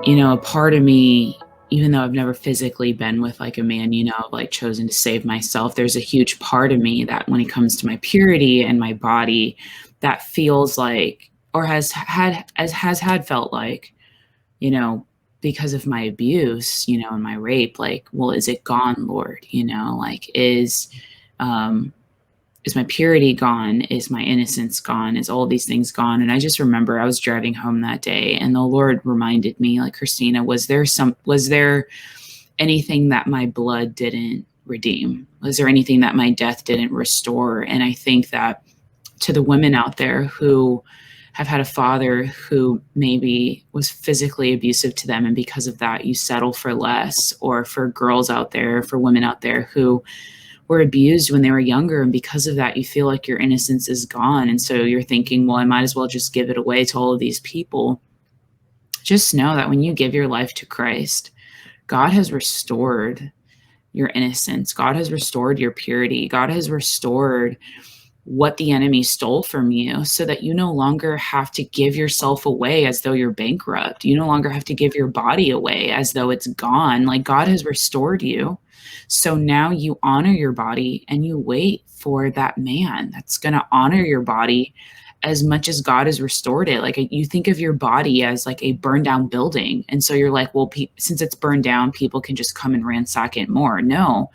a part of me, even though I've never physically been with like a man, I've like chosen to save myself. There's a huge part of me that when it comes to my purity and my body, that feels like, or has felt like, because of my abuse, and my rape, like, well, is it gone, Lord? Like, is my purity gone? Is my innocence gone? Is all these things gone? And I just remember I was driving home that day and the Lord reminded me, like, Christina, was there anything that my blood didn't redeem? Was there anything that my death didn't restore? And I think that to the women out there who have had a father who maybe was physically abusive to them, and because of that, you settle for less, or for girls out there, for women out there who were abused when they were younger, and because of that, you feel like your innocence is gone. And so you're thinking, well, I might as well just give it away to all of these people. Just know that when you give your life to Christ, God has restored your innocence. God has restored your purity. God has restored what the enemy stole from you, so that you no longer have to give yourself away as though you're bankrupt. You no longer have to give your body away as though it's gone. Like, God has restored you. So now you honor your body and you wait for that man that's going to honor your body as much as God has restored it. Like, you think of your body as like a burned down building. And so you're like, well, since it's burned down, people can just come and ransack it more. No.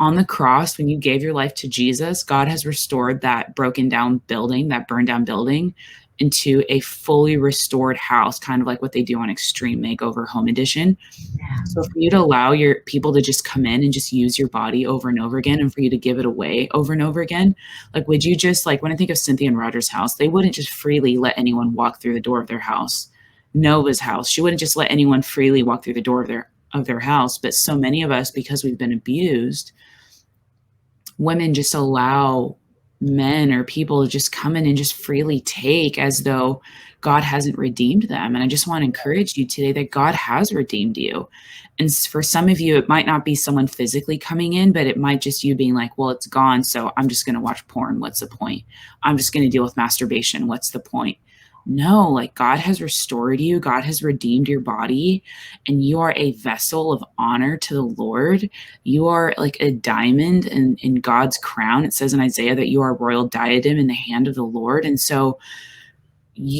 On the cross, when you gave your life to Jesus, God has restored that broken down building, that burned down building, into a fully restored house, kind of like what they do on Extreme Makeover Home Edition. Yeah. So for you to allow your people to just come in and just use your body over and over again, and for you to give it away over and over again, like, would you just, like, when I think of Cynthia and Roger's house, they wouldn't just freely let anyone walk through the door of their house. Nova's house, she wouldn't just let anyone freely walk through the door of their house. But so many of us, because we've been abused, women just allow men or people to just come in and just freely take as though God hasn't redeemed them. And I just want to encourage you today that God has redeemed you. And for some of you, it might not be someone physically coming in, but it might just you being like, well, it's gone, so I'm just going to watch porn. What's the point? I'm just going to deal with masturbation. What's the point? No, like, God has restored you. God has redeemed your body, and you are a vessel of honor to the Lord. You are like a diamond in God's crown. It says in Isaiah that you are a royal diadem in the hand of the Lord. And so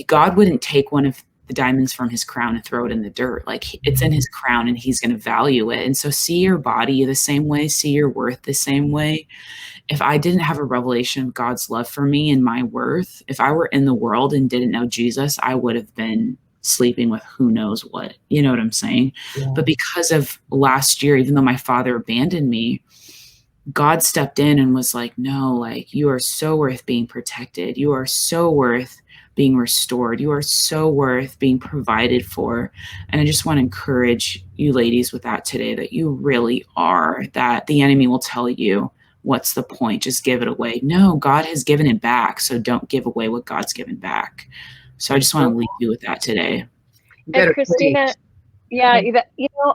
God wouldn't take one of the diamonds from his crown and throw it in the dirt. Like, it's in his crown and he's going to value it. And so see your body the same way, see your worth the same way. If I didn't have a revelation of God's love for me and my worth, if I were in the world and didn't know Jesus, I would have been sleeping with who knows what, you know what I'm saying? Yeah. But because of last year, even though my father abandoned me, God stepped in and was like, no, like, you are so worth being protected. You are so worth being restored. You are so worth being provided for. And I just want to encourage you ladies with that today, that you really are, that the enemy will tell you, what's the point? Just give it away. No, God has given it back. So don't give away what God's given back. So I just want to leave you with that today. And Christina, yeah,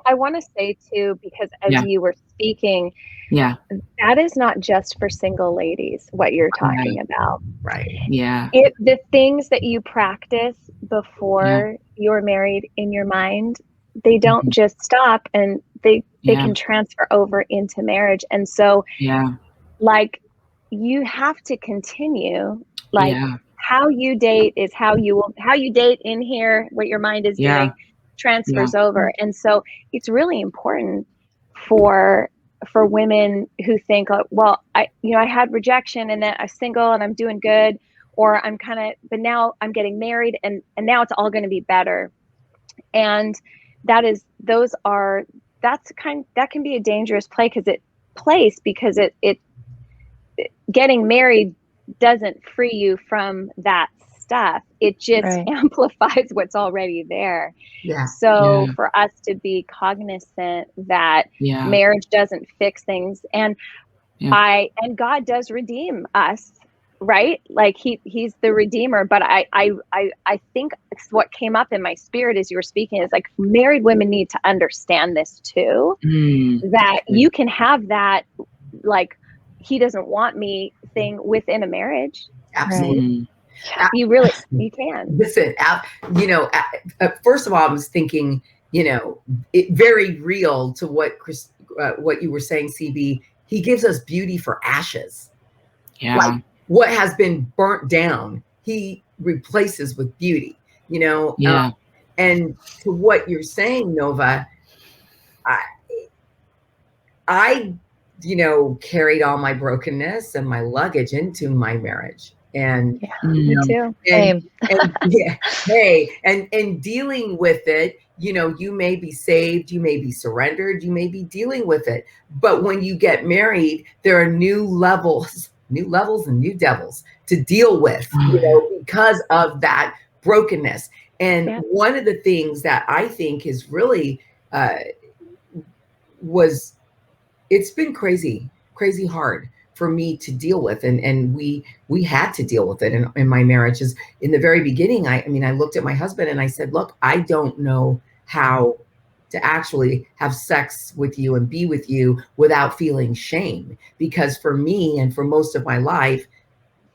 I want to say too, because as you were speaking, that is not just for single ladies, what you're talking about. Right. Yeah. The things that you practice before you're married in your mind, they don't just stop, and they can transfer over into marriage. And so, like, you have to continue, like, how you date is how you date in here, what your mind is doing transfers over. And so it's really important for women who think, well, I had rejection and then I'm single and I'm doing good, or but now I'm getting married and now it's all going to be better. And that can be a dangerous place because it getting married doesn't free you from that stuff. It just amplifies what's already there. So for us to be cognizant that marriage doesn't fix things, and God does redeem us, right? Like he's the redeemer. But I think what came up in my spirit as you were speaking is, like, married women need to understand this too, that you can have that, like, he doesn't want me thing within a marriage. Absolutely. You can. Listen, first of all, I was thinking, it very real to what you were saying, CB. He gives us beauty for ashes. Yeah. Like what has been burnt down, he replaces with beauty, Yeah. And to what you're saying, Nova, I carried all my brokenness and my luggage into my marriage. And me too. And dealing with it, you may be saved, you may be surrendered, you may be dealing with it. But when you get married, there are new levels and new devils to deal with, because of that brokenness. And one of the things that I think is really it's been crazy hard for me to deal with. And we had to deal with it in my marriages. In the very beginning, I looked at my husband and I said, look, I don't know how to actually have sex with you and be with you without feeling shame. Because for me and for most of my life,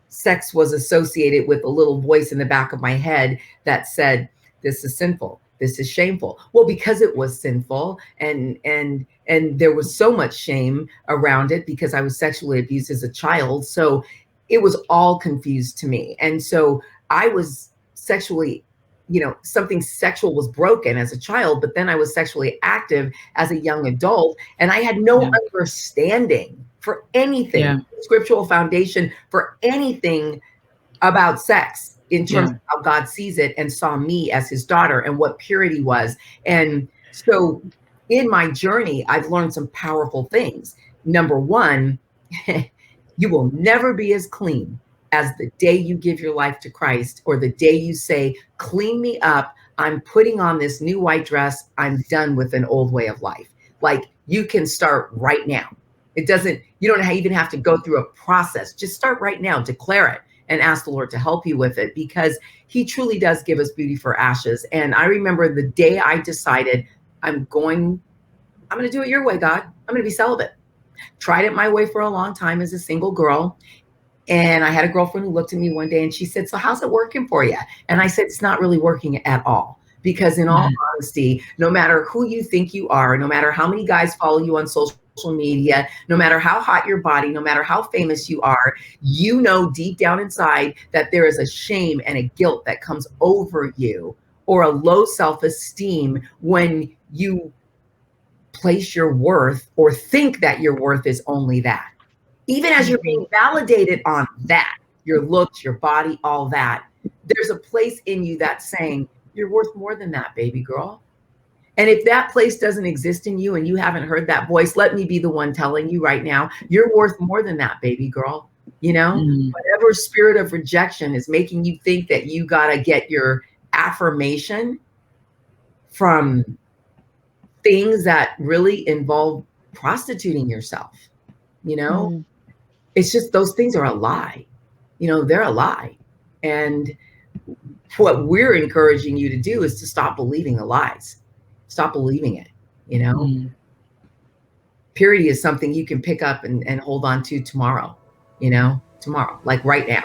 sex was associated with a little voice in the back of my head that said, this is sinful. This is shameful. Well, because it was sinful and there was so much shame around it because I was sexually abused as a child. So it was all confused to me. And so I was sexually, something sexual was broken as a child, but then I was sexually active as a young adult. And I had no understanding for anything, scriptural foundation for anything about sex in terms of how God sees it and saw me as his daughter and what purity was. And so in my journey, I've learned some powerful things. Number one, you will never be as clean as the day you give your life to Christ or the day you say, clean me up. I'm putting on this new white dress. I'm done with an old way of life. Like you can start right now. You don't even have to go through a process. Just start right now, declare it and ask the Lord to help you with it because he truly does give us beauty for ashes. And I remember the day I decided I'm going to do it your way, God. I'm going to be celibate. Tried it my way for a long time as a single girl. And I had a girlfriend who looked at me one day and she said, so how's it working for you? And I said, it's not really working at all. Because in all honesty, no matter who you think you are, no matter how many guys follow you on social media, no matter how hot your body, no matter how famous you are, deep down inside that there is a shame and a guilt that comes over you or a low self-esteem when you place your worth or think that your worth is only that. Even as you're being validated on that, your looks, your body, all that, there's a place in you that's saying, you're worth more than that, baby girl. And if that place doesn't exist in you and you haven't heard that voice, let me be the one telling you right now, you're worth more than that, baby girl. Whatever spirit of rejection is making you think that you got to get your affirmation from things that really involve prostituting yourself, it's just those things are a lie. They're a lie. And what we're encouraging you to do is to stop believing the lies. Stop believing it, Purity is something you can pick up and hold on to tomorrow, tomorrow, like right now,